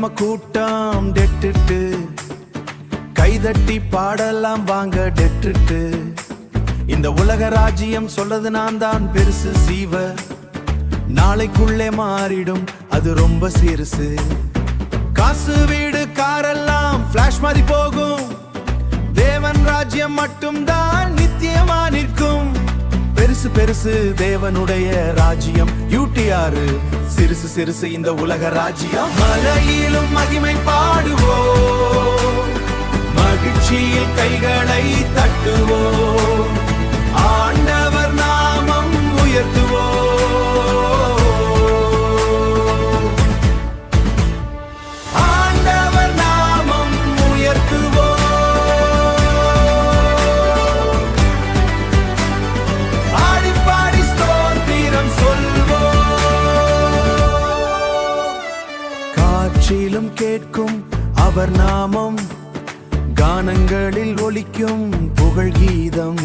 நம்ம கூட்டம் டெட்டுட்டு கைதட்டி பாடலாம் வாங்க டெட்டுட்டு. இந்த உலக ராஜ்யம் சொல்லது நான் தான் பெருசு சீவ, நாளைக்குள்ளே மாறிடும் அது ரொம்ப சிறுசு. காசு வீடு காரெல்லாம் பிளாஷ் மாதிரி போகும், தேவன் ராஜ்யம் மட்டும் தான் நித்தியமா நிற்கும். பெருசு பெருசு தேவனுடைய ராஜ்யம் யூடிஆர், சிறுசு சிறுசு இந்த உலக ராஜ்யம். மலையிலும் மகிமை பாடுவோம், மகிழ்ச்சியில் கைகளை தட்டுவோம், ஆண்டவர் நாமம் உயர்த்துவோம். ஆண்டவர் நாமம் உயர்த்துவோம். ஆடிப்பாடி ஸ்தோத்திரம் சொல்வோம். காற்றிலும் கேட்கும் அவர் நாமம், கானங்களில் ஒலிக்கும் புகழ் கீதம்.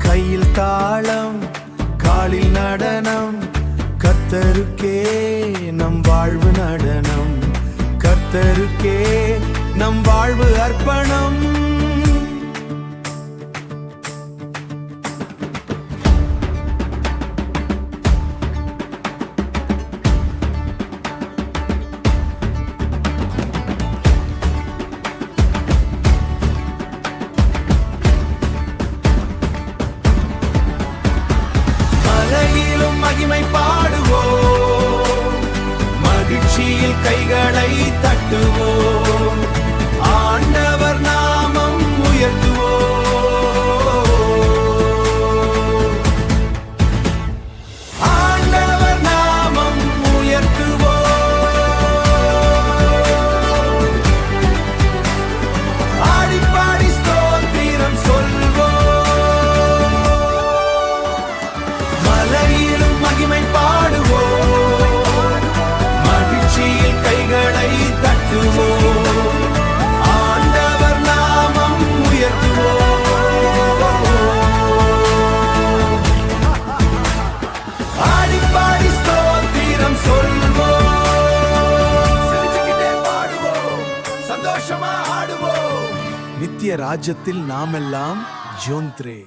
கையில் தாளம், காலில் நடனம், கர்த்தருக்கே நம் வாழ்வு நடனம், கர்த்தருக்கே நம் வாழ்வு அர்ப்பணம். மகிமை பாடுவோம், மகிழ்ச்சியில் கைகளை தட்டுவோம், ஆண்டவர் நாமம் உயர்த்துவோம். ஆண்டவர் நாமம் உயர்த்துவோம். ஆடிப்பாடி ஸ்தோத்திரம் சொல்வோம். மலையிலும் மகிமை பாடுவோம், மகிழ்ச்சியில் கைகளை தட்டுவோம், ஆண்டவர் நாமம் உயர்த்துவோம். ஆடிப்பாடி ஸ்தோத்திரம் சொல்வோம். சிரிச்சுக்கிட்டே பாடுவோம், சந்தோஷமா ஆடுவோம். நித்திய ராஜ்யத்தில் நாமெல்லாம் ஜோந்த்ரே.